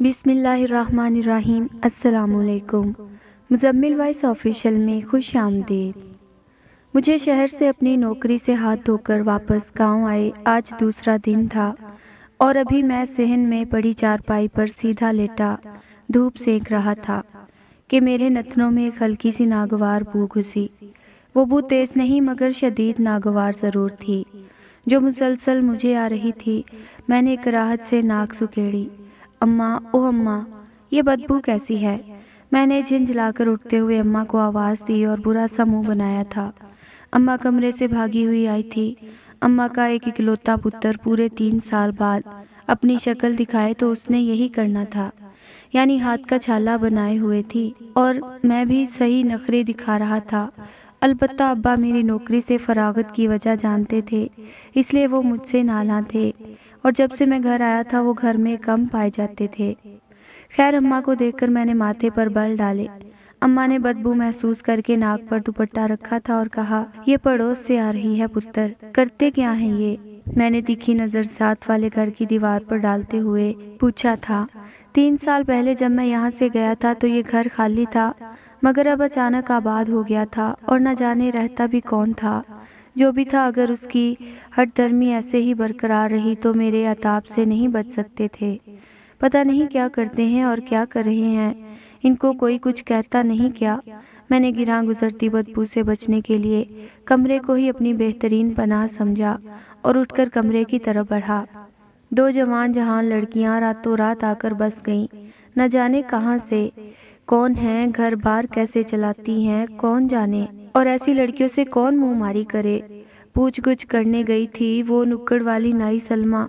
بسم اللہ الرحمن الرحیم۔ السلام علیکم۔ مزمل وائس آفیشیل میں خوش آمدید۔ مجھے شہر سے اپنی نوکری سے ہاتھ دھو کر واپس گاؤں آئے آج دوسرا دن تھا اور ابھی میں صحن میں پڑی چارپائی پر سیدھا لیٹا دھوپ سینک رہا تھا کہ میرے نتنوں میں ایک ہلکی سی ناگوار بو گھسی۔ وہ بو تیز نہیں مگر شدید ناگوار ضرور تھی جو مسلسل مجھے آ رہی تھی۔ میں نے کراہت سے ناک سکیڑی۔ اماں، او اماں، یہ بدبو کیسی ہے؟ میں نے جھنجھلا کر اٹھتے ہوئے اماں کو آواز دی اور برا سا منہ بنایا تھا۔ اماں کمرے سے بھاگی ہوئی آئی تھی۔ اماں کا ایک اکلوتا پتر پورے 3 سال بعد اپنی شکل دکھائے تو اس نے یہی کرنا تھا، یعنی ہاتھ کا چھالا بنائے ہوئے تھی اور میں بھی صحیح نخرے دکھا رہا تھا۔ البتہ ابا میری نوکری سے فراغت کی وجہ جانتے تھے، اس لیے وہ مجھ سے نالاں تھے اور جب سے میں گھر آیا تھا وہ گھر میں کم پائے جاتے تھے۔ خیر، اماں کو دیکھ کر میں نے ماتھے پر بل ڈالے۔ اماں نے بدبو محسوس کر کے ناک پر دوپٹہ رکھا تھا اور کہا، یہ پڑوس سے آ رہی ہے پتر، کرتے کیا ہیں یہ؟ میں نے تیکھی نظر ساتھ والے گھر کی دیوار پر ڈالتے ہوئے پوچھا تھا۔ 3 سال پہلے جب میں یہاں سے گیا تھا تو یہ گھر خالی تھا مگر اب اچانک آباد ہو گیا تھا اور نہ جانے رہتا بھی کون تھا۔ جو بھی تھا اگر اس کی ہٹ درمی ایسے ہی برقرار رہی تو میرے عتاب سے نہیں بچ سکتے تھے۔ پتہ نہیں کیا کرتے ہیں اور کیا کر رہے ہیں، ان کو کوئی کچھ کہتا نہیں کیا؟ میں نے گراں گزرتی بدبو سے بچنے کے لیے کمرے کو ہی اپنی بہترین پناہ سمجھا اور اٹھ کر کمرے کی طرف بڑھا۔ 2 جوان جہان لڑکیاں راتوں رات آ کر بس گئیں، نہ جانے کہاں سے، کون ہیں، گھر بار کیسے چلاتی ہیں کون جانے، اور ایسی لڑکیوں سے کون منہ ماری کرے۔ پوچھ گچھ کرنے گئی تھی وہ نکڑ والی نائی سلمہ،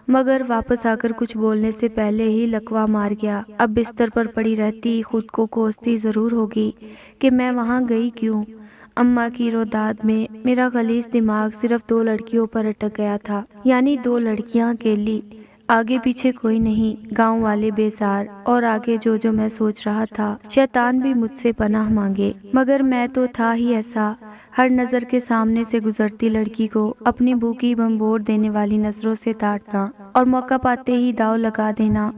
مگر واپس آ کر کچھ بولنے سے پہلے ہی لکوا مار گیا۔ اب بستر پر پڑی رہتی خود کو کوستی ضرور ہوگی کہ میں وہاں گئی کیوں۔ اماں کی روداد میں میرا غلیظ دماغ صرف 2 لڑکیوں پر اٹک گیا تھا، یعنی 2 لڑکیاں اکیلی، آگے پیچھے کوئی نہیں، گاؤں والے بیزار، اور آگے جو میں سوچ رہا تھا، شیطان بھی مجھ سے پناہ مانگے، مگر میں تو تھا ہی ایسا، ہر نظر کے سامنے سے گزرتی لڑکی کو اپنی بھوکی بمبور دینے والی نظروں سے تاڑنا اور موقع پاتے ہی داؤ لگا دینا۔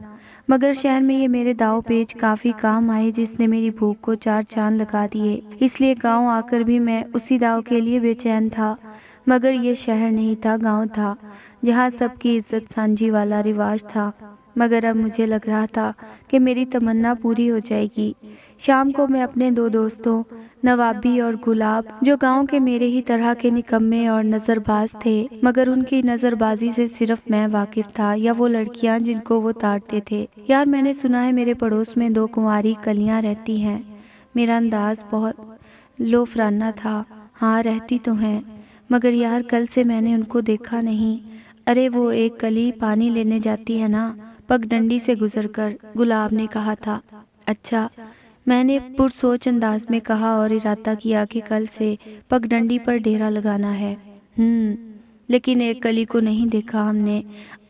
مگر شہر میں یہ میرے داؤ پیچ کافی کام آئے جس نے میری بھوک کو 4 چاند لگا دیے، اس لیے گاؤں آ کر بھی میں اسی داؤ کے لیے بے چین تھا۔ مگر یہ شہر نہیں تھا، گاؤں تھا جہاں سب کی عزت سانجھی والا رواج تھا۔ مگر اب مجھے لگ رہا تھا کہ میری تمنا پوری ہو جائے گی۔ شام کو میں اپنے 2 دوستوں نوابی اور گلاب، جو گاؤں کے میرے ہی طرح کے نکمے اور نظر باز تھے مگر ان کی نظر بازی سے صرف میں واقف تھا، یا وہ لڑکیاں جن کو وہ تاڑتے تھے۔ یار، میں نے سنا ہے میرے پڑوس میں 2 کنواری کلیاں رہتی ہیں۔ میرا انداز بہت لوفرانہ تھا۔ ہاں، رہتی تو ہیں، مگر یار کل سے میں نے ان کو دیکھا نہیں۔ ارے وہ ایک کلی پانی لینے جاتی ہے نا، پگ ڈنڈی سے گزر کر، گلاب نے کہا تھا۔ اچھا، میں نے پرسوچ انداز میں کہا اور ارادہ کیا کہ کل سے پگ ڈنڈی پر ڈیرا لگانا ہے۔ لیکن ایک کلی کو نہیں دیکھا ہم نے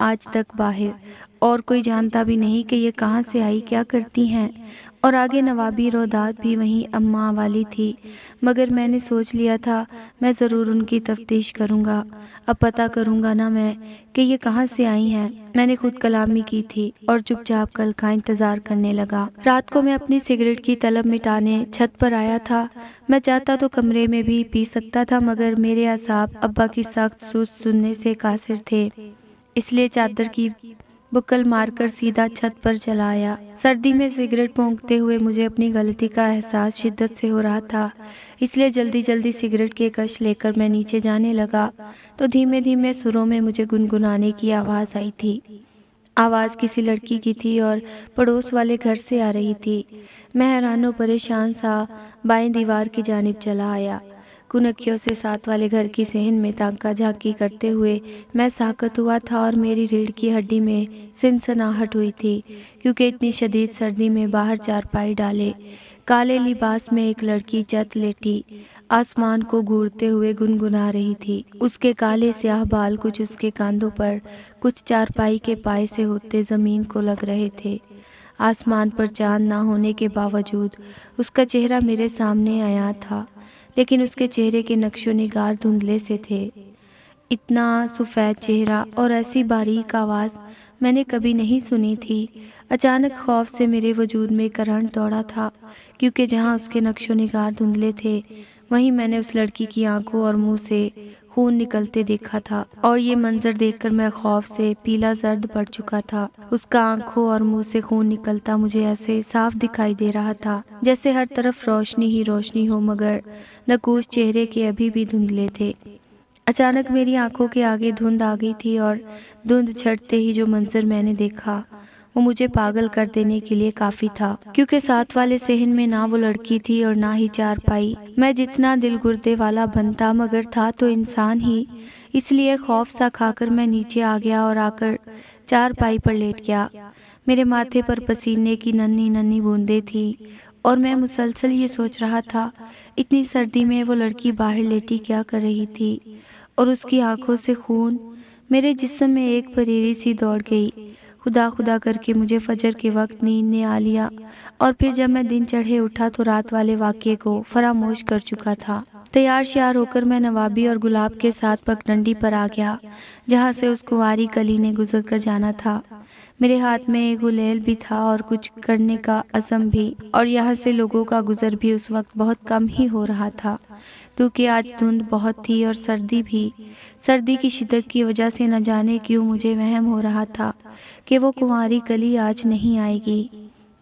آج تک باہر، اور کوئی جانتا بھی نہیں کہ یہ کہاں سے آئی، کیا کرتی ہیں۔ اور آگے نوابی روداد بھی وہیں اماں والی تھی، مگر میں نے سوچ لیا تھا میں ضرور ان کی تفتیش کروں گا، اب پتہ کروں گا نا میں کہ یہ کہاں سے آئی ہیں۔ میں نے خود کلامی کی تھی اور چپ چاپ کل کا انتظار کرنے لگا۔ رات کو میں اپنی سگریٹ کی طلب مٹانے چھت پر آیا تھا۔ میں چاہتا تو کمرے میں بھی پی سکتا تھا مگر میرے اعصاب ابا کی سخت سست سننے سے قاصر تھے، اس لیے چادر کی بکل مار کر سیدھا چھت پر چلا آیا۔ سردی میں سگریٹ پھونکتے ہوئے مجھے اپنی غلطی کا احساس شدت سے ہو رہا تھا، اس لیے جلدی جلدی سگریٹ کے کش لے کر میں نیچے جانے لگا تو دھیمے دھیمے سروں میں مجھے گنگنانے کی آواز آئی تھی۔ آواز کسی لڑکی کی تھی اور پڑوس والے گھر سے آ رہی تھی۔ میں حیران و پریشان سا بائیں دیوار کی جانب چلا آیا۔ کنکھیوں سے ساتھ والے گھر کی صحن میں تانکا جھانکی کرتے ہوئے میں ساکت ہوا تھا اور میری ریڑھ کی ہڈی میں سنسناہٹ ہوئی تھی، کیونکہ اتنی شدید سردی میں باہر چارپائی ڈالے کالے لباس میں ایک لڑکی چت لیٹی آسمان کو گھورتے ہوئے گنگنا رہی تھی۔ اس کے کالے سیاہ بال کچھ اس کے کاندھوں پر، کچھ چارپائی کے پائے سے ہوتے زمین کو لگ رہے تھے۔ آسمان پر چاند نہ ہونے کے باوجود اس کا چہرہ میرے سامنے آیا تھا، لیکن اس کے چہرے کے نقش و نگار دھندلے سے تھے۔ اتنا سفید چہرہ اور ایسی باریک آواز، میں نے کبھی نہیں سنی تھی۔ اچانک خوف سے میرے وجود میں کرنٹ دوڑا تھا، کیونکہ جہاں اس کے نقش و نگار دھندلے تھے وہیں میں نے اس لڑکی کی آنکھوں اور منہ سے خون نکلتے دیکھا تھا، اور یہ منظر دیکھ کر میں خوف سے پیلا زرد پڑ چکا تھا۔ اس کا آنکھوں اور منہ سے خون نکلتا مجھے ایسے صاف دکھائی دے رہا تھا جیسے ہر طرف روشنی ہی روشنی ہو، مگر نقوش چہرے کے ابھی بھی دھندلے تھے۔ اچانک میری آنکھوں کے آگے دھند آ گئی تھی، اور دھند چھٹتے ہی جو منظر میں نے دیکھا وہ مجھے پاگل کر دینے کے لیے کافی تھا، کیونکہ ساتھ والے صحن میں نہ وہ لڑکی تھی اور نہ ہی چارپائی۔ میں جتنا دل گردے والا بنتا مگر تھا تو انسان ہی، اس لیے خوف سا کھا کر میں نیچے آ گیا اور آ کر چارپائی پر لیٹ گیا۔ میرے ماتھے پر پسینے کی ننھی ننھی بوندیں تھی اور میں مسلسل یہ سوچ رہا تھا اتنی سردی میں وہ لڑکی باہر لیٹی کیا کر رہی تھی، اور اس کی آنکھوں سے خون۔ میرے جسم میں ایک پریری سی دوڑ گئی۔ خدا خدا کر کے مجھے فجر کے وقت نیند نے آ لیا، اور پھر جب میں دن چڑھے اٹھا تو رات والے واقعے کو فراموش کر چکا تھا۔ تیار شیار ہو کر میں نوابی اور گلاب کے ساتھ پگڈنڈی پر آ گیا، جہاں سے اس کنواری کلی نے گزر کر جانا تھا۔ میرے ہاتھ میں ایک گلیل بھی تھا اور کچھ کرنے کا عزم بھی، اور یہاں سے لوگوں کا گزر بھی اس وقت بہت کم ہی ہو رہا تھا، کیونکہ آج دھند بہت تھی اور سردی بھی۔ سردی کی شدت کی وجہ سے نہ جانے کیوں مجھے وہم ہو رہا تھا کہ وہ کنواری کلی آج نہیں آئے گی،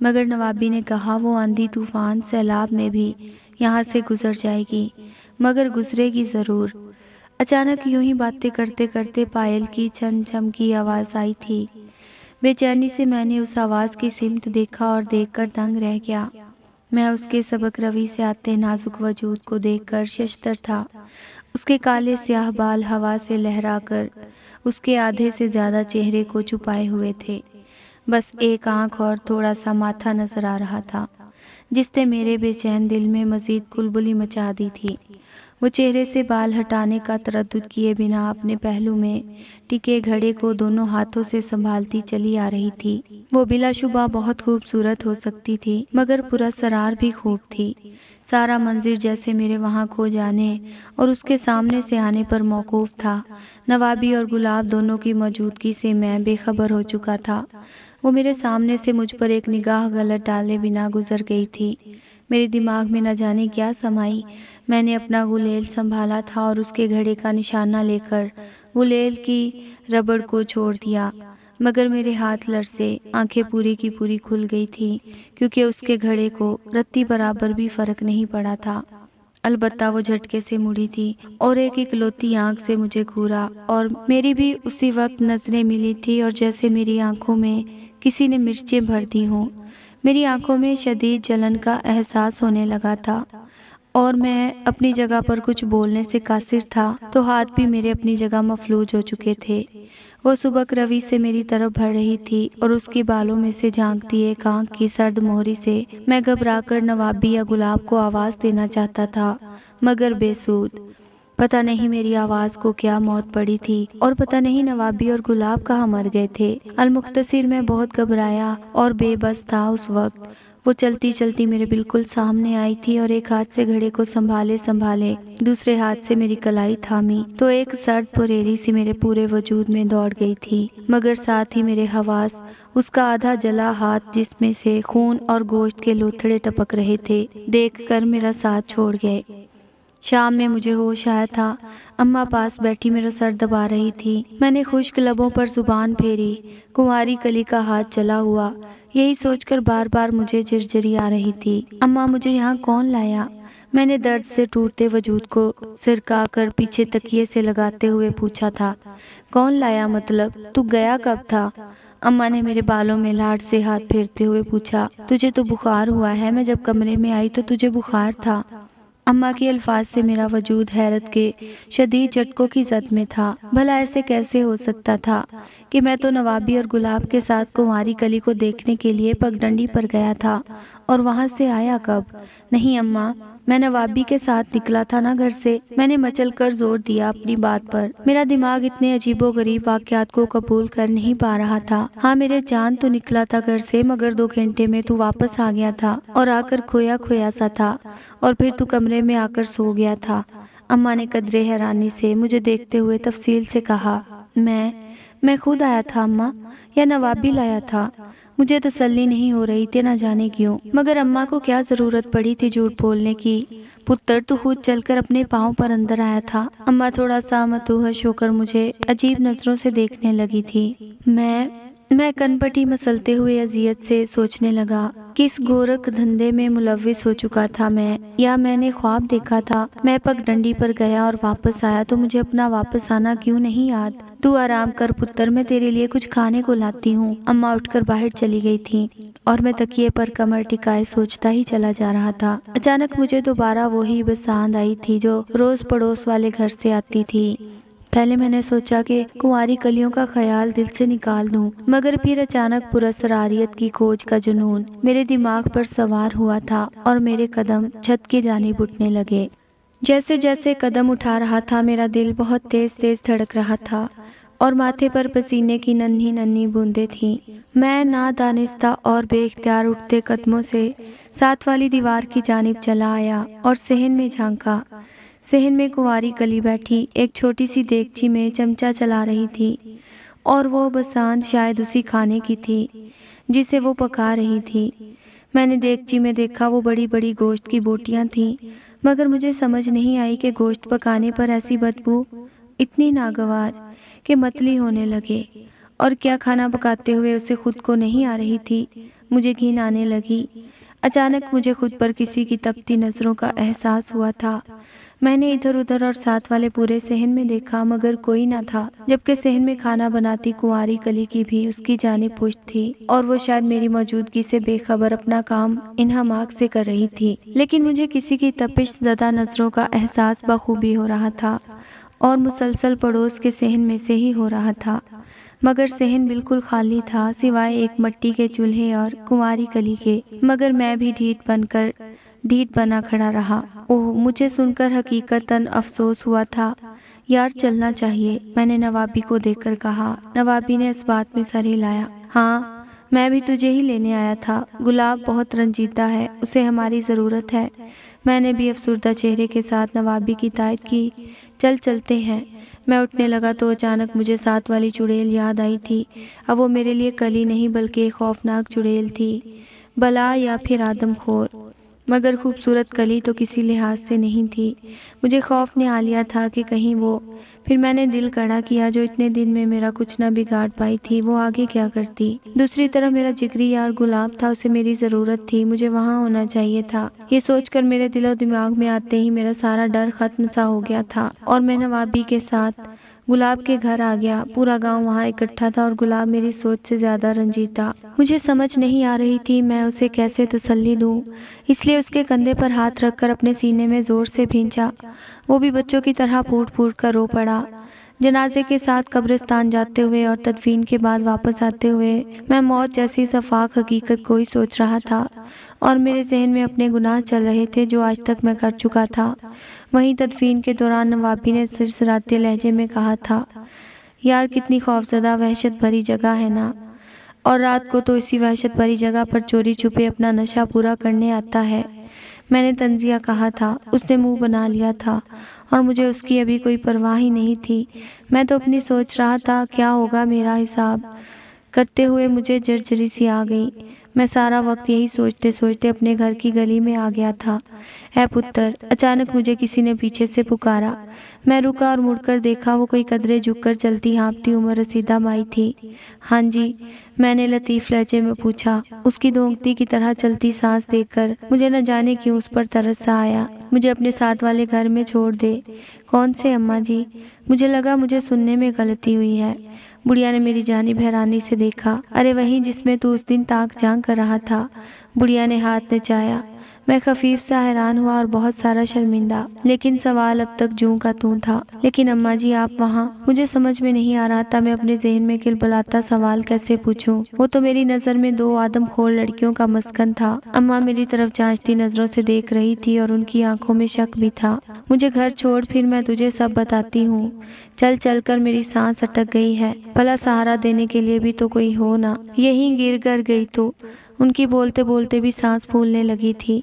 مگر نوابی نے کہا وہ آندھی طوفان سیلاب میں بھی یہاں سے گزر جائے گی، مگر گزرے گی ضرور۔ اچانک یوں ہی باتیں کرتے کرتے پائل کی چھن چھم کی آواز آئی تھی۔ بے چینی سے میں نے اس آواز کی سمت دیکھا اور دیکھ کر دنگ رہ گیا۔ میں اس کے سبک روی سے آتے نازک وجود کو دیکھ کر ششدر تھا۔ اس کے کالے سیاہ بال ہوا سے لہرا کر اس کے آدھے سے زیادہ چہرے کو چھپائے ہوئے تھے، بس ایک آنکھ اور تھوڑا سا ماتھا نظر آ رہا تھا، جس نے میرے بے چین دل میں مزید کلبلی مچا دی تھی۔ وہ چہرے سے بال ہٹانے کا تردد کیے بنا اپنے پہلو میں ٹکے گھڑے کو دونوں ہاتھوں سے سنبھالتی چلی آ رہی تھی۔ وہ بلا شبہ بہت خوبصورت ہو سکتی تھی، مگر پراسرار بھی خوب تھی۔ سارا منظر جیسے میرے وہاں کھو جانے اور اس کے سامنے سے آنے پر موقوف تھا۔ نوابی اور گلاب دونوں کی موجودگی سے میں بے خبر ہو چکا تھا۔ وہ میرے سامنے سے مجھ پر ایک نگاہ غلط ڈالے بنا گزر گئی تھی۔ میرے دماغ میں نہ جانے کیا سمائی۔ میں نے اپنا گلیل سنبھالا تھا اور اس کے گھڑے کا نشانہ لے کر گلیل کی ربڑ کو چھوڑ دیا، مگر میرے ہاتھ لرزے، آنکھیں پوری کی پوری کھل گئی تھی، کیونکہ اس کے گھڑے کو رتی برابر بھی فرق نہیں پڑا تھا۔ البتہ وہ جھٹکے سے مڑی تھی اور ایک اکلوتی آنکھ سے مجھے گھورا، اور میری بھی اسی وقت نظریں ملی تھی، اور جیسے میری آنکھوں میں کسی نے مرچیں بھر دی ہوں۔ میری آنکھوں میں شدید جلن کا احساس ہونے لگا تھا، اور میں اپنی جگہ پر کچھ بولنے سے قاصر تھا تو ہاتھ بھی میرے اپنی جگہ مفلوج ہو چکے تھے۔ وہ سبک روی سے میری طرف بڑھ رہی تھی، اور اس کی بالوں میں سے جھانکتی ایک آنکھ کی سرد مہری سے میں گھبرا کر نوابی یا گلاب کو آواز دینا چاہتا تھا، مگر بے سود۔ پتہ نہیں میری آواز کو کیا موت پڑی تھی، اور پتہ نہیں نوابی اور گلاب کہاں مر گئے تھے۔ المختصر میں بہت گھبرایا اور بے بس تھا اس وقت۔ وہ چلتی چلتی میرے بالکل سامنے آئی تھی، اور ایک ہاتھ سے گھڑے کو سنبھالے سنبھالے دوسرے ہاتھ سے میری کلائی تھامی تو ایک سرد پریری سی میرے پورے وجود میں دوڑ گئی تھی، مگر ساتھ ہی میرے حواس اس کا آدھا جلا ہاتھ جس میں سے خون اور گوشت کے لوتھڑے ٹپک رہے تھے دیکھ کر میرا ساتھ چھوڑ گئے۔ شام میں مجھے ہوش آیا تھا۔ اماں پاس بیٹھی میرا سر دبا رہی تھی۔ میں نے خشک لبوں پر زبان پھیری۔ کنواری کلی کا ہاتھ جلا ہوا، یہی سوچ کر بار بار مجھے جرجری آ رہی تھی۔ اماں مجھے یہاں کون لایا؟ میں نے درد سے ٹوٹتے وجود کو سرکا کر پیچھے تکیے سے لگاتے ہوئے پوچھا تھا۔ کون لایا مطلب؟ تو گیا کب تھا؟ اماں نے میرے بالوں میں لاڈ سے ہاتھ پھیرتے ہوئے پوچھا۔ تجھے تو بخار ہوا ہے، میں جب کمرے میں آئی تو تجھے بخار تھا۔ اماں کے الفاظ سے میرا وجود حیرت کے شدید جھٹکوں کی زد میں تھا۔ بھلا ایسے کیسے ہو سکتا تھا کہ میں تو نوابی اور گلاب کے ساتھ کنواری کلی کو دیکھنے کے لیے پگڈنڈی پر گیا تھا، اور وہاں سے آیا کب؟ نہیں اماں، میں نوابی کے ساتھ نکلا تھا نا گھر سے۔ میں نے مچل کر زور دیا اپنی بات پر۔ میرا دماغ اتنے عجیب و غریب واقعات کو قبول کر نہیں پا رہا تھا۔ ہاں میرے جان تو نکلا تھا گھر سے، مگر 2 گھنٹے میں تو واپس آ گیا تھا، اور آ کر کھویا کھویا سا تھا، اور پھر تو کمرے میں آ کر سو گیا تھا۔ اماں نے قدرے حیرانی سے مجھے دیکھتے ہوئے تفصیل سے کہا۔ میں خود آیا تھا اماں، یا نواب بھی لایا تھا؟ مجھے تسلی نہیں ہو رہی تھی، نہ جانے کیوں، مگر اماں کو کیا ضرورت پڑی تھی جھوٹ بولنے کی؟ پتر تو خود چل کر اپنے پاؤں پر اندر آیا تھا۔ اماں تھوڑا سا متوحش ہو کر مجھے عجیب نظروں سے دیکھنے لگی تھی۔ میں کن پٹی مسلتے ہوئے اذیت سے سوچنے لگا، کس گورکھ دھندے میں ملوث ہو چکا تھا میں، یا میں نے خواب دیکھا تھا؟ میں پگ ڈنڈی پر گیا اور واپس آیا تو مجھے اپنا واپس آنا کیوں نہیں یاد؟ تو آرام کر پتر، میں تیرے لیے کچھ کھانے کو لاتی ہوں۔ اماں اٹھ کر باہر چلی گئی تھی اور میں تکیے پر کمر ٹکائے سوچتا ہی چلا جا رہا تھا۔ اچانک مجھے دوبارہ وہی بساند آئی تھی جو روز پڑوس والے گھر سے آتی تھی۔ پہلے میں نے سوچا کہ کنواری کلیوں کا خیال دل سے نکال دوں، مگر پھر اچانک پراسراریت کی کھوج کا جنون میرے دماغ پر سوار ہوا تھا اور میرے قدم چھت کی جانب اٹھنے لگے۔ جیسے جیسے قدم اٹھا رہا تھا میرا دل بہت تیز تیز دھڑک رہا تھا اور ماتھے پر پسینے کی ننھی ننھی بوندیں تھیں۔ میں نادانستہ اور بے اختیار اٹھتے قدموں سے ساتھ والی دیوار کی جانب چلا آیا اور صحن میں جھانکا۔ صحن میں کنواری کلی بیٹھی ایک چھوٹی سی دیگچی میں چمچہ چلا رہی تھی، اور وہ بساند شاید اسی کھانے کی تھی جسے وہ پکا رہی تھی۔ میں نے دیگچی میں دیکھا وہ بڑی بڑی گوشت کی بوٹیاں تھیں، مگر مجھے سمجھ نہیں آئی کہ گوشت پکانے پر ایسی بدبو اتنی ناگوار کہ متلی ہونے لگے، اور کیا کھانا پکاتے ہوئے اسے خود کو نہیں آ رہی تھی۔ مجھے گھن آنے لگی۔ اچانک مجھے خود پر کسی کی تپتی نظروں کا احساس ہوا تھا۔ میں نے ادھر ادھر اور ساتھ والے پورے صحن میں دیکھا، مگر کوئی نہ تھا، جبکہ صحن میں کھانا بناتی کنواری کلی کی بھی اس کی جانب پشت تھی، اور وہ شاید میری موجودگی سے بے خبر اپنا کام انہماک سے کر رہی تھی۔ لیکن مجھے کسی کی تپش زدہ نظروں کا احساس بخوبی ہو رہا تھا، اور مسلسل پڑوس کے صحن میں سے ہی ہو رہا تھا، مگر صحن بالکل خالی تھا سوائے ایک مٹی کے چولہے اور کنواری کلی کے۔ مگر میں بھی ڈھیٹ بنا کھڑا رہا۔ اوہ، مجھے سن کر حقیقتاً افسوس ہوا تھا۔ یار چلنا چاہیے، میں نے نوابی کو دیکھ کر کہا۔ نوابی نے اس بات میں سر ہلایا۔ ہاں، میں بھی تجھے ہی لینے آیا تھا، گلاب بہت رنجیدہ ہے، اسے ہماری ضرورت ہے۔ میں نے بھی افسردہ چہرے کے ساتھ نوابی کی تائید کی۔ چلتے ہیں۔ میں اٹھنے لگا تو اچانک مجھے ساتھ والی چڑیل یاد آئی تھی۔ اب وہ میرے لیے کلی نہیں بلکہ ایک خوفناک چڑیل تھی، بلا یا پھر آدم خور، مگر خوبصورت کلی تو کسی لحاظ سے نہیں تھی۔ مجھے خوف نے آ لیا تھا کہ کہیں وہ، پھر میں نے دل کڑا کیا، جو اتنے دن میں میرا کچھ نہ بگاڑ پائی تھی وہ آگے کیا کرتی۔ دوسری طرف میرا جگری یار گلاب تھا، اسے میری ضرورت تھی، مجھے وہاں ہونا چاہیے تھا۔ یہ سوچ کر میرے دل و دماغ میں آتے ہی میرا سارا ڈر ختم سا ہو گیا تھا، اور میں نوابی کے ساتھ گلاب کے گھر آ گیا۔ پورا گاؤں وہاں اکٹھا تھا اور گلاب میری سوچ سے زیادہ رنجیدہ تھا۔ مجھے سمجھ نہیں آ رہی تھی میں اسے کیسے تسلی دوں، اس لیے اس کے کندھے پر ہاتھ رکھ کر اپنے سینے میں زور سے بھینچا۔ وہ بھی بچوں کی طرح پھوٹ پھوٹ کر رو پڑا۔ جنازے کے ساتھ قبرستان جاتے ہوئے اور تدفین کے بعد واپس آتے ہوئے میں موت جیسی شفاف حقیقت کو ہی سوچ رہا تھا، اور میرے ذہن میں اپنے گناہ چل رہے تھے جو آج تک میں کر چکا تھا۔ وہیں تدفین کے دوران نوابی نے سرسراتے لہجے میں کہا تھا، یار کتنی خوفزدہ وحشت بھری جگہ ہے نا، اور رات کو تو اسی وحشت بھری جگہ پر چوری چھپے اپنا نشہ پورا کرنے آتا ہے۔ میں نے طنزیہ کہا تھا۔ اس نے منہ بنا لیا تھا اور مجھے اس کی ابھی کوئی پرواہ ہی نہیں تھی۔ میں تو اپنی سوچ رہا تھا کیا ہوگا میرا حساب کرتے ہوئے مجھے جرجری سی آ گئی۔ میں سارا وقت یہی سوچتے سوچتے اپنے گھر کی گلی میں آ گیا تھا۔ اے پتر، اچانک مجھے کسی نے پیچھے سے پکارا۔ میں رکا اور مڑ کر دیکھا، وہ کوئی قدرے جھک کر چلتی ہانپتی عمر رسیدہ مائی تھی۔ ہاں جی، میں نے لطیف لہجے میں پوچھا۔ اس کی دھونکتی کی طرح چلتی سانس دیکھ کر مجھے نہ جانے کیوں اس پر ترس سا آیا۔ مجھے اپنے ساتھ والے گھر میں چھوڑ دے۔ کون سے اماں جی؟ مجھے لگا مجھے سننے میں غلطی ہوئی ہے۔ بڑھیا نے میری جانب حیرانی سے دیکھا۔ ارے وہیں جس میں تو اس دن تاک جھانک کر رہا تھا۔ بڑھیا نے ہاتھ نچایا۔ میں خفیف سا حیران ہوا اور بہت سارا شرمندہ، لیکن سوال اب تک جوں کا توں تھا۔ لیکن اماں جی آپ وہاں؟ مجھے سمجھ میں نہیں آ رہا تھا میں اپنے ذہن میں کلبلاتا سوال کیسے پوچھوں۔ وہ تو میری نظر میں دو آدم خور لڑکیوں کا مسکن تھا۔ اماں میری طرف جانچتی نظروں سے دیکھ رہی تھی اور ان کی آنکھوں میں شک بھی تھا۔ مجھے گھر چھوڑ، پھر میں تجھے سب بتاتی ہوں۔ چل کر میری سانس اٹک گئی ہے، بھلا سہارا دینے کے لیے بھی تو کوئی ہو نا۔ یہیں گر گئی تو ان کی بولتے بولتے بھی سانس پھولنے لگی تھی۔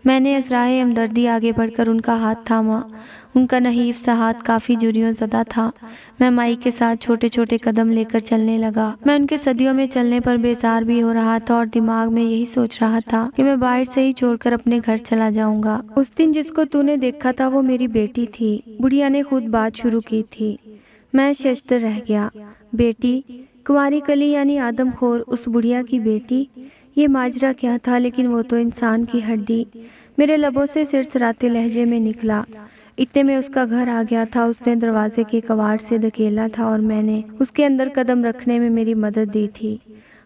میں نے ازرائے ہمدردی آگے بڑھ کر ان کا ہاتھ تھاما۔ ان کا نحیف سا ہاتھ کافی جریوں زدہ تھا۔ میں مائی کے ساتھ چھوٹے چھوٹے قدم لے کر چلنے لگا۔ میں ان کے صدیوں میں چلنے پر بیزار بھی ہو رہا تھا اور دماغ میں یہی سوچ رہا تھا کہ میں باہر سے ہی چھوڑ کر اپنے گھر چلا جاؤں گا۔ اس دن جس کو تو نے دیکھا تھا وہ میری بیٹی تھی، بڑھیا نے خود بات شروع کی تھی۔ میں ششدر رہ گیا۔ بیٹی؟ کنواری کلی یعنی آدم خور اس بڑھیا کی بیٹی؟ یہ ماجرا کیا تھا؟ لیکن وہ تو انسان کی ہڈی۔ میرے لبوں سے سرسراتے لہجے میں نکلا۔ اتنے میں اس کا گھر آ گیا تھا۔ اس نے دروازے کے کواڑ سے دھکیلا تھا اور میں نے اس کے اندر قدم رکھنے میں میری مدد دی تھی۔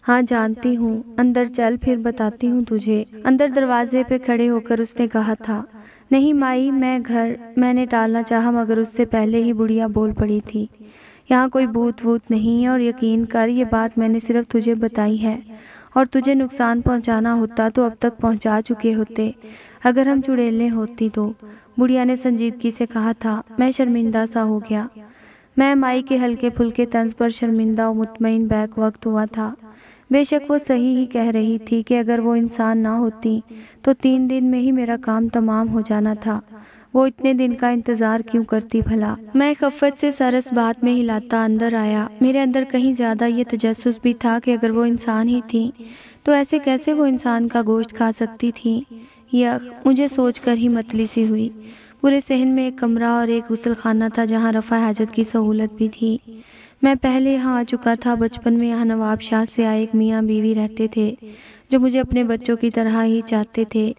ہاں جانتی ہوں، اندر چل پھر بتاتی ہوں تجھے۔ اندر دروازے پہ کھڑے ہو کر اس نے کہا تھا۔ نہیں مائی، میں نے ٹالنا چاہا مگر اس سے پہلے ہی بڑھیا بول پڑی تھی۔ یہاں کوئی بھوت ووت نہیں ہے اور یقین کر یہ بات میں نے صرف تجھے بتائی ہے، اور تجھے نقصان پہنچانا ہوتا تو اب تک پہنچا چکے ہوتے اگر ہم چڑیلیں ہوتی تو۔ بڑھیا نے سنجیدگی سے کہا تھا۔ میں شرمندہ سا ہو گیا۔ میں مائی کے ہلکے پھلکے طنز پر شرمندہ و مطمئن بیک وقت ہوا تھا۔ بے شک وہ صحیح ہی کہہ رہی تھی کہ اگر وہ انسان نہ ہوتی تو 3 دن میں ہی میرا کام تمام ہو جانا تھا۔ وہ اتنے دن کا انتظار کیوں کرتی بھلا؟ میں خفت سے سر اس بات میں ہلاتا اندر آیا۔ میرے اندر کہیں زیادہ یہ تجسس بھی تھا کہ اگر وہ انسان ہی تھی تو ایسے کیسے وہ انسان کا گوشت کھا سکتی تھی؟ مجھے سوچ کر ہی متلی سی ہوئی۔ پورے صحن میں ایک کمرہ اور ایک غسل خانہ تھا جہاں رفع حاجت کی سہولت بھی تھی۔ میں پہلے یہاں آ چکا تھا۔ بچپن میں یہاں نواب شاہ سے آئے ایک میاں بیوی رہتے تھے جو مجھے اپنے بچوں کی طرح ہی چاہتے تھے۔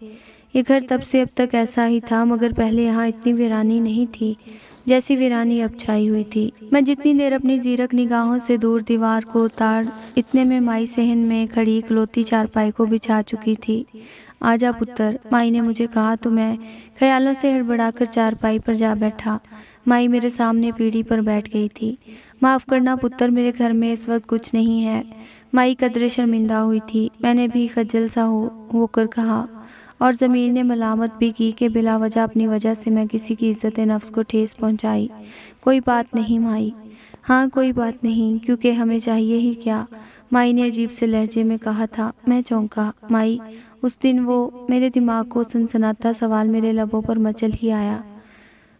یہ گھر تب سے اب تک ایسا ہی تھا مگر پہلے یہاں اتنی ویرانی نہیں تھی جیسی ویرانی اب چھائی ہوئی تھی۔ میں جتنی دیر اپنی زیرک نگاہوں سے دور دیوار کو اتار اتنے میں مائی صحن میں کھڑی اکلوتی چارپائی کو بچھا چکی تھی۔ آجا پتر، مائی نے مجھے کہا تو میں خیالوں سے ہڑبڑا کر چارپائی پر جا بیٹھا۔ مائی میرے سامنے پیڑھی پر بیٹھ گئی تھی۔ معاف کرنا پتر، میرے گھر میں اس وقت کچھ نہیں ہے۔ مائی قدرے شرمندہ ہوئی تھی۔ میں نے بھی خجل سا ہو کر کہا، اور ضمیر نے ملامت بھی کی کہ بلا وجہ اپنی وجہ سے میں کسی کی عزت نفس کو ٹھیس پہنچائی۔ کوئی بات نہیں مائی۔ ہاں کوئی بات نہیں، کیونکہ ہمیں چاہیے ہی کیا؟ مائی نے عجیب سے لہجے میں کہا تھا۔ میں چونکا۔ مائی، اس دن وہ میرے دماغ کو سنسناتا سوال میرے لبوں پر مچل ہی آیا۔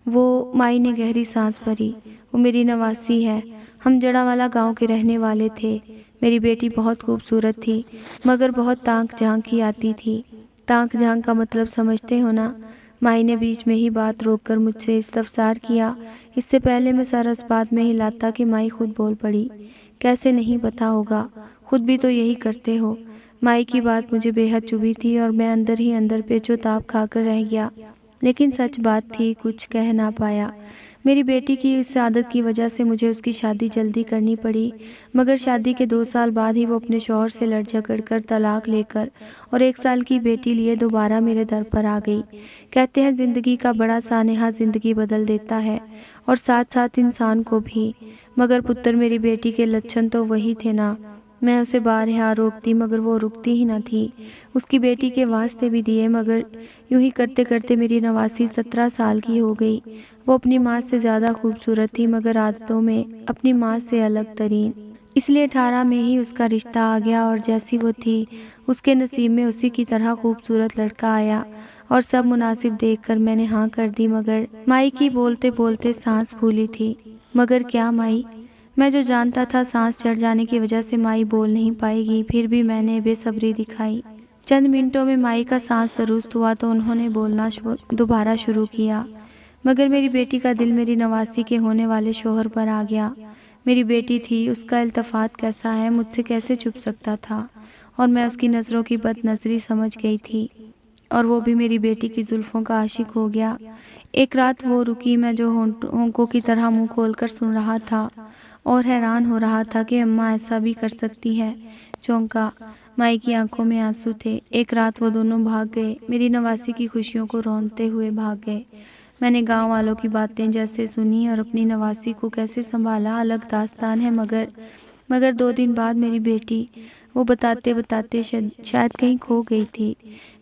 وہ مائی نے گہری سانس بھری۔ وہ میری نواسی ہے۔ ہم جڑاوالا گاؤں کے رہنے والے تھے۔ میری بیٹی بہت خوبصورت تھی مگر بہت تانک جھانک ہی آتی تھی۔ تانک جھانک کا مطلب سمجھتے ہو نا؟ مائی نے بیچ میں ہی بات روک کر مجھ سے استفسار کیا۔ اس سے پہلے میں سر اس بات میں ہلاتا کہ مائی خود بول پڑی۔ کیسے نہیں پتا ہوگا، خود بھی تو یہی کرتے ہو۔ مائی کی بات مجھے بے حد چبھی تھی اور میں اندر ہی اندر پیچ و تاب کھا کر رہ گیا، لیکن سچ بات تھی، کچھ کہہ نہ پایا۔ میری بیٹی کی اس عادت کی وجہ سے مجھے اس کی شادی جلدی کرنی پڑی، مگر شادی کے 2 سال بعد ہی وہ اپنے شوہر سے لڑ جھگڑ کر طلاق لے کر اور 1 سال کی بیٹی لیے دوبارہ میرے در پر آ گئی۔ کہتے ہیں زندگی کا بڑا سانحہ زندگی بدل دیتا ہے اور ساتھ ساتھ انسان کو بھی، مگر پتر میری بیٹی کے لچھن تو وہی تھے نا۔ میں اسے بارہا روکتی مگر وہ رکتی ہی نہ تھی۔ اس کی بیٹی کے واسطے بھی دیے مگر یوں ہی کرتے کرتے میری نواسی 17 سال کی ہو گئی۔ وہ اپنی ماں سے زیادہ خوبصورت تھی مگر عادتوں میں اپنی ماں سے الگ ترین، اس لیے 18 میں ہی اس کا رشتہ آ گیا اور جیسی وہ تھی اس کے نصیب میں اسی کی طرح خوبصورت لڑکا آیا اور سب مناسب دیکھ کر میں نے ہاں کر دی۔ مگر مائی کی بولتے بولتے سانس پھولی تھی۔ مگر کیا مائی؟ میں جو جانتا تھا سانس چڑھ جانے کی وجہ سے مائی بول نہیں پائے گی، پھر بھی میں نے بے صبری دکھائی۔ چند منٹوں میں مائی کا سانس درست ہوا تو انہوں نے بولنا دوبارہ شروع کیا۔ مگر میری بیٹی کا دل میری نواسی کے ہونے والے شوہر پر آ گیا۔ میری بیٹی تھی، اس کا التفات کیسا ہے، مجھ سے کیسے چھپ سکتا تھا؟ اور میں اس کی نظروں کی بد نظری سمجھ گئی تھی اور وہ بھی میری بیٹی کی زلفوں کا عاشق ہو گیا۔ ایک رات وہ رکی، میں جو ہونکوں کی طرح منہ کھول کر سن رہا تھا اور حیران ہو رہا تھا کہ اماں ایسا بھی کر سکتی ہے۔ چونکا۔ مائی کی آنکھوں میں آنسو تھے۔ ایک رات وہ دونوں بھاگ گئے، میری نواسی کی خوشیوں کو روندتے ہوئے بھاگ گئے۔ میں نے گاؤں والوں کی باتیں جیسے سنی اور اپنی نواسی کو کیسے سنبھالا الگ داستان ہے، مگر 2 دن بعد میری بیٹی، وہ بتاتے بتاتے شاید کہیں کھو گئی تھی۔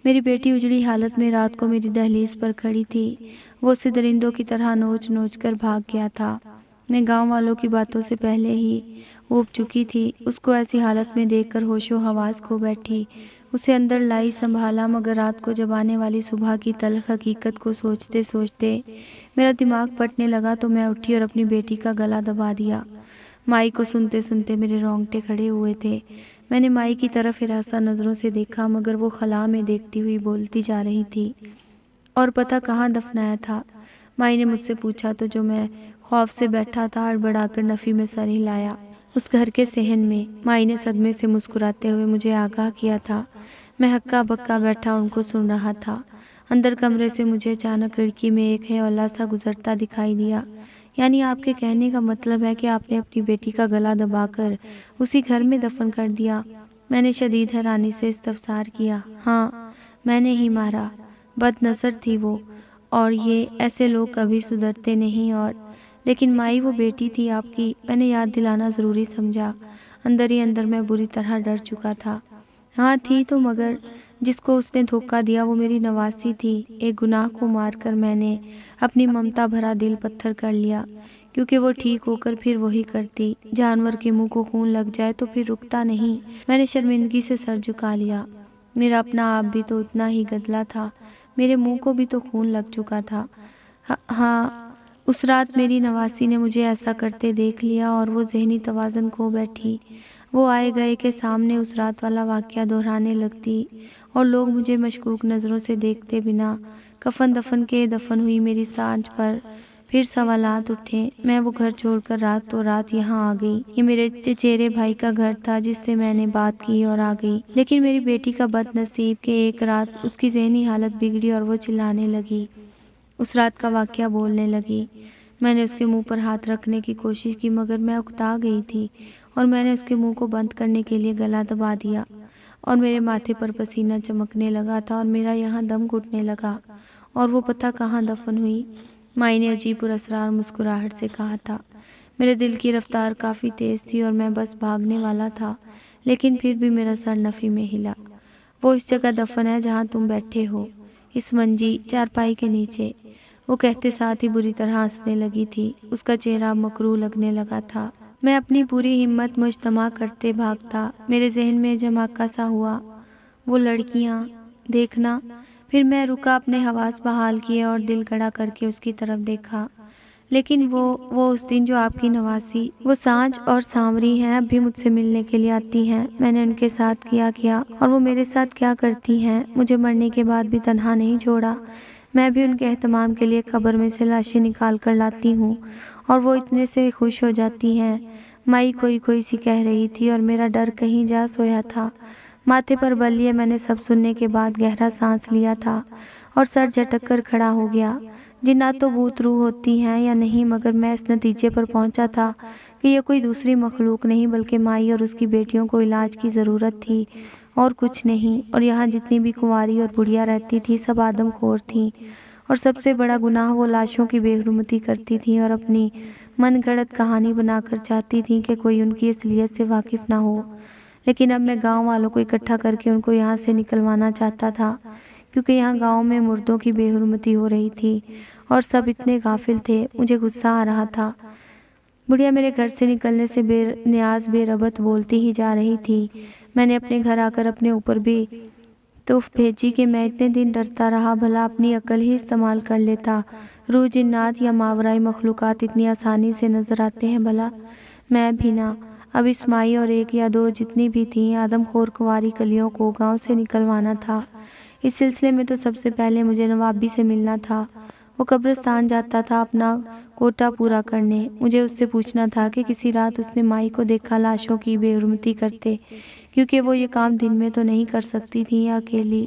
میری بیٹی اجڑی حالت میں رات کو میری دہلیز پر کھڑی تھی۔ وہ اسے درندوں کی طرح نوچ نوچ کر بھاگ گیا تھا۔ میں گاؤں والوں کی باتوں سے پہلے ہی اوب چکی تھی۔ اس کو ایسی حالت میں دیکھ کر ہوش و حواس کھو بیٹھی۔ اسے اندر لائی سنبھالا، مگر رات کو جب آنے والی صبح کی تلخ حقیقت کو سوچتے سوچتے میرا دماغ پھٹنے لگا تو میں اٹھی اور اپنی بیٹی کا گلا دبا دیا۔ مائی کو سنتے سنتے میرے رونگٹے کھڑے ہوئے تھے۔ میں نے مائی کی طرف ہراساں نظروں سے دیکھا، مگر وہ خلا میں دیکھتی ہوئی بولتی جا رہی تھی۔ اور پتہ کہاں دفنایا تھا؟ مائی نے مجھ سے پوچھا تو جو میں خوف سے بیٹھا تھا ہڑبڑا کر نفی میں سر ہلایا۔ اس گھر کے صحن میں۔ مائی نے صدمے سے مسکراتے ہوئے مجھے آگاہ کیا تھا۔ میں ہکا بکا بیٹھا ان کو سن رہا تھا۔ اندر کمرے سے مجھے اچانک کھڑکی میں ایک ہے اولا سا گزرتا دکھائی دیا۔ یعنی آپ کے کہنے کا مطلب ہے کہ آپ نے اپنی بیٹی کا گلا دبا کر اسی گھر میں دفن کر دیا؟ میں نے شدید حیرانی سے استفسار کیا۔ ہاں، میں نے ہی مارا۔ بد نظر تھی وہ، اور یہ ایسے لوگ کبھی سدھرتے نہیں۔ اور لیکن مائی وہ بیٹی تھی آپ کی، میں نے یاد دلانا ضروری سمجھا۔ اندر ہی اندر میں بری طرح ڈر چکا تھا۔ ہاں تھی تو، مگر جس کو اس نے دھوکہ دیا وہ میری نواسی تھی۔ ایک گناہ کو مار کر میں نے اپنی ممتا بھرا دل پتھر کر لیا، کیونکہ وہ ٹھیک ہو کر پھر وہی کرتی۔ جانور کے منہ کو خون لگ جائے تو پھر رکتا نہیں۔ میں نے شرمندگی سے سر جھکا لیا۔ میرا اپنا آپ بھی تو اتنا ہی گدلا تھا، میرے منہ کو بھی تو خون لگ چکا تھا۔ ہاں، اس رات میری نواسی نے مجھے ایسا کرتے دیکھ لیا اور وہ ذہنی توازن کھو بیٹھی۔ وہ آئے گئے کے سامنے اس رات والا واقعہ دہرانے لگتی اور لوگ مجھے مشکوک نظروں سے دیکھتے بنا۔ کفن دفن کے دفن ہوئی میری سانچ پر پھر سوالات اٹھے۔ میں وہ گھر چھوڑ کر رات یہاں آ گئی۔ یہ میرے چچیرے بھائی کا گھر تھا جس سے میں نے بات کی اور آ گئی۔ لیکن میری بیٹی کا بد نصیب کہ ایک رات اس کی ذہنی حالت بگڑی اور وہ چلانے لگی۔ اس رات کا واقعہ بولنے لگی۔ میں نے اس کے منہ پر ہاتھ رکھنے کی کوشش کی، مگر میں اکتا گئی تھی اور میں نے اس کے منہ کو بند کرنے کے لیے گلا دبا دیا، اور میرے ماتھے پر پسینہ چمکنے لگا تھا اور میرا یہاں دم گھٹنے لگا۔ اور وہ پتہ کہاں دفن ہوئی؟ مائی نے عجیب پراسرار مسکراہٹ سے کہا تھا۔ میرے دل کی رفتار کافی تیز تھی اور میں بس بھاگنے والا تھا، لیکن پھر بھی میرا سر نفی میں ہلا۔ وہ اس جگہ دفن ہے جہاں تم بیٹھے ہو، اس منجی چارپائی کے نیچے۔ وہ کہتے ساتھ ہی بری طرح ہنسنے لگی تھی۔ اس کا چہرہ مکروہ لگنے لگا تھا۔ میں اپنی پوری ہمت مجتمع کرتے بھاگتا۔ میرے ذہن میں جھماکا سا ہوا، وہ لڑکیاں دیکھنا۔ پھر میں رکا، اپنے حواس بحال کیے اور دل گڑا کر کے اس کی طرف دیکھا۔ لیکن وہ اس دن جو آپ کی نواسی، وہ سانچ اور سانوری ہیں، اب بھی مجھ سے ملنے کے لیے آتی ہیں۔ میں نے ان کے ساتھ کیا اور وہ میرے ساتھ کیا کرتی ہیں؟ مجھے مرنے کے بعد بھی تنہا نہیں چھوڑا۔ میں بھی ان کے اہتمام کے لیے قبر میں سے لاشیں نکال کر لاتی ہوں اور وہ اتنے سے خوش ہو جاتی ہیں۔ مائی کوئی سی کہہ رہی تھی اور میرا ڈر کہیں جا سویا تھا۔ ماتھے پر بل لیے میں نے سب سننے کے بعد گہرا سانس لیا تھا اور سر جھٹک کر کھڑا ہو گیا۔ جنات تو بھوت روح ہوتی ہیں یا نہیں، مگر میں اس نتیجے پر پہنچا تھا کہ یہ کوئی دوسری مخلوق نہیں بلکہ مائی اور اس کی بیٹیوں کو علاج کی ضرورت تھی اور کچھ نہیں۔ اور یہاں جتنی بھی کنواری اور بڑھیا رہتی تھی سب آدم خور تھیں، اور سب سے بڑا گناہ وہ لاشوں کی بے حرمتی کرتی تھیں اور اپنی من گھڑت کہانی بنا کر چاہتی تھیں کہ کوئی ان کی اصلیت سے واقف نہ ہو۔ لیکن اب میں گاؤں والوں کو اکٹھا کر کے ان کو یہاں سے نکلوانا چاہتا تھا، کیونکہ یہاں گاؤں میں مردوں کی بے حرمتی ہو رہی تھی اور سب اتنے غافل تھے۔ مجھے غصہ آ رہا تھا۔ بڑھیا میرے گھر سے نکلنے سے بے نیاز بے ربط بولتی ہی جا رہی تھی۔ میں نے اپنے گھر آ کر اپنے اوپر بھی توف بھیجی کہ میں اتنے دن ڈرتا رہا، بھلا اپنی عقل ہی استعمال کر لیتا۔ روح، جنات یا ماورائی مخلوقات اتنی آسانی سے نظر آتے ہیں بھلا؟ میں بھی نہ۔ اب اس مائی اور ایک یا دو جتنی بھی تھیں آدم خور کنواری کلیوں کو گاؤں سے نکلوانا تھا۔ اس سلسلے میں تو سب سے پہلے مجھے نوابی سے ملنا تھا۔ وہ قبرستان جاتا تھا اپنا کوٹا پورا کرنے۔ مجھے اس سے پوچھنا تھا کہ کسی رات اس نے مائی کو دیکھا لاشوں کی بے حرمتی کرتے، کیونکہ وہ یہ کام دن میں تو نہیں کر سکتی تھی یا اکیلی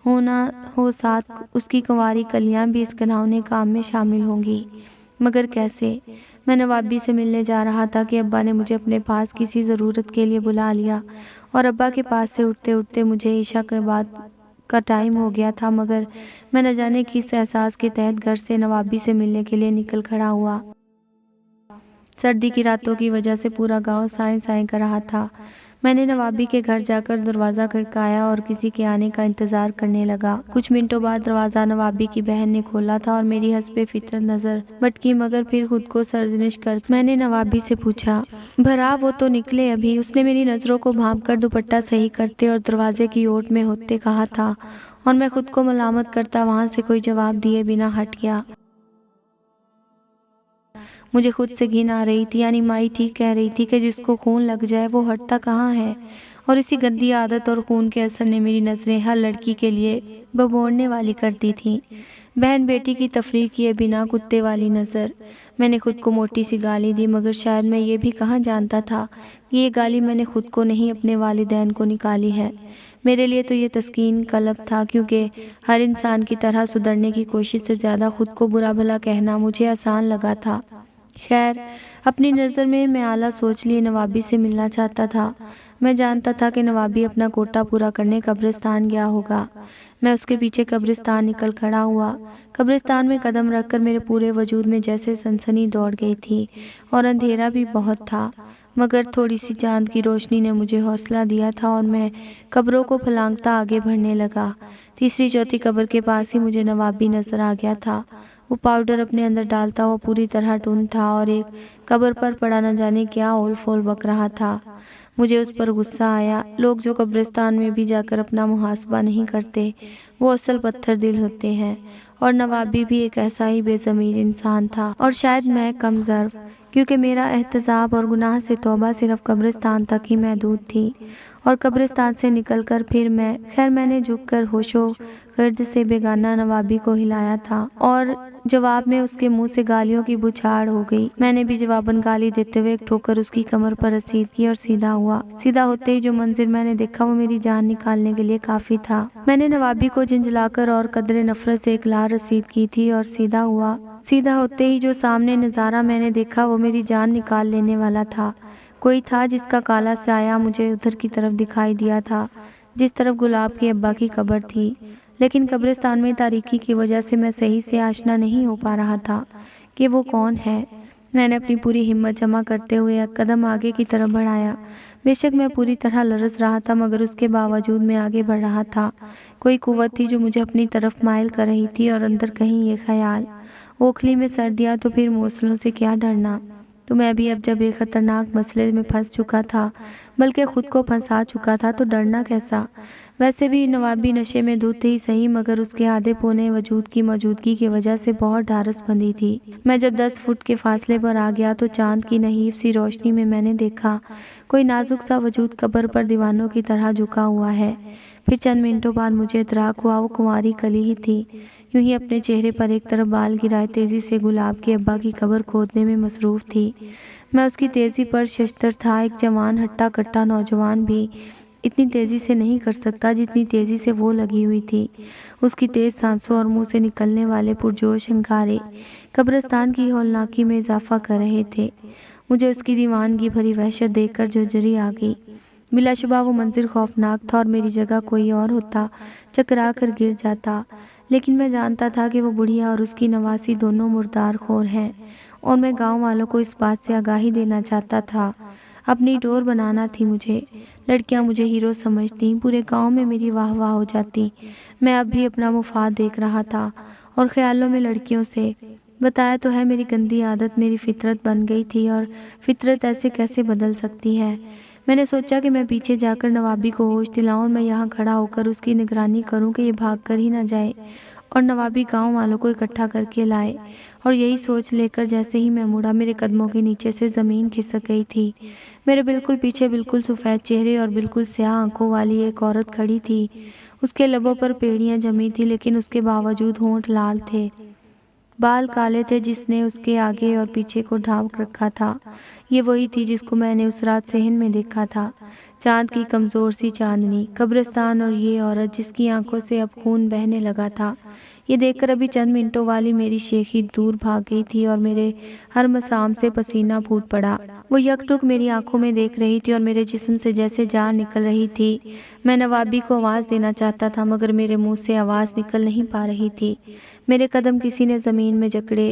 ہونا ہو ساتھ اس کی کنواری کلیاں بھی اس گھناؤنے کام میں شامل ہوں گی۔ مگر کیسے؟ میں نوابی سے ملنے جا رہا تھا کہ ابا نے مجھے اپنے پاس کسی ضرورت کے لیے بلا لیا، اور ابا کے پاس سے اٹھتے اٹھتے مجھے عشاء کے بعد کا ٹائم ہو گیا تھا، مگر میں نہ جانے کس احساس کے تحت گھر سے نوابی سے ملنے کے لیے نکل کھڑا ہوا۔ سردی کی راتوں کی وجہ سے پورا گاؤں سائیں سائیں کر رہا تھا۔ میں نے نوابی کے گھر جا کر دروازہ کھٹکایا اور کسی کے آنے کا انتظار کرنے لگا۔ کچھ منٹوں بعد دروازہ نوابی کی بہن نے کھولا تھا اور میری حسب فطرت نظر بٹکی، مگر پھر خود کو سرزنش کر میں نے نوابی سے پوچھا، بھرا وہ تو نکلے ابھی۔ اس نے میری نظروں کو بھانپ کر دوپٹہ صحیح کرتے اور دروازے کی اوٹ میں ہوتے کہا تھا، اور میں خود کو ملامت کرتا وہاں سے کوئی جواب دیے بنا ہٹ گیا۔ مجھے خود سے گھن آ رہی تھی، یعنی مائی ٹھیک کہہ رہی تھی کہ جس کو خون لگ جائے وہ ہٹتا کہاں ہے، اور اسی گندی عادت اور خون کے اثر نے میری نظریں ہر لڑکی کے لیے ببھورنے والی کر دی تھیں۔ بہن بیٹی کی تفریح کیے بنا کتے والی نظر۔ میں نے خود کو موٹی سی گالی دی، مگر شاید میں یہ بھی کہاں جانتا تھا کہ یہ گالی میں نے خود کو نہیں اپنے والدین کو نکالی ہے۔ میرے لیے تو یہ تسکین قلب تھا، کیونکہ ہر انسان کی طرح سدھرنے کی کوشش سے زیادہ خود کو برا بھلا کہنا مجھے آسان لگا تھا۔ خیر، اپنی نظر میں اعلیٰ سوچ لیے نوابی سے ملنا چاہتا تھا۔ میں جانتا تھا کہ نوابی اپنا کوٹا پورا کرنے قبرستان گیا ہوگا۔ میں اس کے پیچھے قبرستان نکل کھڑا ہوا۔ قبرستان میں قدم رکھ کر میرے پورے وجود میں جیسے سنسنی دوڑ گئی تھی، اور اندھیرا بھی بہت تھا، مگر تھوڑی سی چاند کی روشنی نے مجھے حوصلہ دیا تھا اور میں قبروں کو پھلانگتا آگے بڑھنے لگا۔ تیسری چوتھی قبر کے پاس ہی مجھے نوابی نظر آ گیا تھا۔ وہ پاؤڈر اپنے اندر ڈالتا ہوا پوری طرح ٹن تھا اور ایک قبر پر پڑا نہ جانے کیا اول فول بک رہا تھا۔ مجھے اس پر غصہ آیا۔ لوگ جو قبرستان میں بھی جا کر اپنا محاسبہ نہیں کرتے، وہ اصل پتھر دل ہوتے ہیں، اور نوابی بھی ایک ایسا ہی بے ضمیر انسان تھا، اور شاید میں کم ظرف، کیونکہ میرا احتساب اور گناہ سے توبہ صرف قبرستان تک ہی محدود تھی، اور قبرستان سے نکل کر پھر میں نے جھک کر ہوش و گرد سے بیگانہ نوابی کو ہلایا تھا، اور جواب میں اس کے منہ سے گالیوں کی بچھاڑ ہو گئی۔ میں نے بھی جواباً گالی دیتے ہوئے ایک ٹھوکر اس کی کمر پر رسید کی اور سیدھا ہوا۔ سیدھا ہوتے ہی جو منظر میں نے دیکھا وہ میری جان نکالنے کے لیے کافی تھا۔ میں نے نوابی کو جھنجھلا کر اور قدرے نفرت سے ایک لار رسید کی تھی اور سیدھا ہوا۔ سیدھا ہوتے ہی جو سامنے نظارہ میں نے دیکھا وہ میری جان نکال لینے والا تھا۔ کوئی تھا جس کا کالا سایہ مجھے ادھر کی طرف دکھائی دیا تھا جس طرف گلاب کے ابا کی قبر تھی، لیکن قبرستان میں تاریکی کی وجہ سے میں صحیح سے آشنا نہیں ہو پا رہا تھا کہ وہ کون ہے۔ میں نے اپنی پوری ہمت جمع کرتے ہوئے ایک قدم آگے کی طرف بڑھایا۔ بے شک میں پوری طرح لرز رہا تھا، مگر اس کے باوجود میں آگے بڑھ رہا تھا۔ کوئی قوت تھی جو مجھے اپنی طرف مائل کر رہی تھی، اور اندر کہیں یہ خیال، اوکھلی میں سر دیا تو پھر موصلوں سے کیا ڈرنا۔ تو میں بھی اب جب ایک خطرناک مسئلے میں پھنس چکا تھا، بلکہ خود کو پھنسا چکا تھا، تو ڈرنا کیسا؟ ویسے بھی نوابی نشے میں دھت ہی صحیح، مگر اس کے آدھے پونے وجود کی موجودگی کی وجہ سے بہت ڈھارس بندھی تھی۔ میں جب 10 فٹ کے فاصلے پر آ گیا تو چاند کی نحیف سی روشنی میں نے دیکھا کوئی نازک سا وجود قبر پر دیوانوں کی طرح جھکا ہوا ہے۔ پھر چند منٹوں بعد مجھے ادراک ہوا وہ کنواری کلی ہی تھی، یوں ہی اپنے چہرے پر ایک طرف بال گرائے تیزی سے گلاب کے ابا کی قبر کھودنے میں مصروف تھی۔ میں اس کی تیزی پر ششدر تھا۔ ایک جوان ہٹا کٹا نوجوان بھی اتنی تیزی سے نہیں کر سکتا جتنی تیزی سے وہ لگی ہوئی تھی۔ اس کی تیز سانسوں اور منہ سے نکلنے والے پرجوش ہنکارے قبرستان کی ہولناکی میں اضافہ کر رہے تھے۔ مجھے اس کی دیوانگی بھری وحشت دیکھ کر جھرجھری آ گئی۔ بلا شبہ وہ منظر خوفناک تھا، اور میری جگہ کوئی اور ہوتا چکرا کر گر جاتا، لیکن میں جانتا تھا کہ وہ بڑھیا اور اس کی نواسی دونوں مردار خور ہیں، اور میں گاؤں والوں کو اس بات سے آگاہی دینا چاہتا تھا۔ اپنی ڈور بنانا تھی مجھے۔ لڑکیاں مجھے ہیرو سمجھتیں، پورے گاؤں میں میری واہ واہ ہو جاتی۔ میں اب بھی اپنا مفاد دیکھ رہا تھا، اور خیالوں میں لڑکیوں سے بتایا تو ہے میری گندی عادت میری فطرت بن گئی تھی، اور فطرت ایسے کیسے بدل سکتی ہے۔ میں نے سوچا کہ میں پیچھے جا کر نوابی کو ہوش دلاؤں، اور میں یہاں کھڑا ہو کر اس کی نگرانی کروں کہ یہ بھاگ کر ہی نہ جائے، اور نوابی گاؤں والوں کو اکٹھا کر کے لائے۔ اور یہی سوچ لے کر جیسے ہی میں مڑا، میرے قدموں کے نیچے سے زمین کھسک گئی تھی۔ میرے بالکل پیچھے بالکل سفید چہرے اور بالکل سیاہ آنکھوں والی ایک عورت کھڑی تھی۔ اس کے لبوں پر پیڑیاں جمی تھی، لیکن اس کے باوجود ہونٹ لال تھے، بال کالے تھے، جس نے اس کے آگے اور پیچھے کو ڈھانپ رکھا تھا۔ یہ وہی تھی جس کو میں نے اس رات صحن میں دیکھا تھا، چاند کی کمزور سی چاندنی، قبرستان، اور یہ عورت جس کی آنکھوں سے اب خون بہنے لگا تھا۔ یہ دیکھ کر ابھی چند منٹوں والی میری شیخی دور بھاگ گئی تھی، اور میرے ہر مسام سے پسینہ پھوٹ پڑا۔ وہ یک ٹک میری آنکھوں میں دیکھ رہی تھی، اور میرے جسم سے جیسے جان نکل رہی تھی۔ میں نوابی کو آواز دینا چاہتا تھا، مگر میرے منہ سے آواز نکل نہیں پا رہی تھی۔ میرے قدم کسی نے زمین میں جکڑے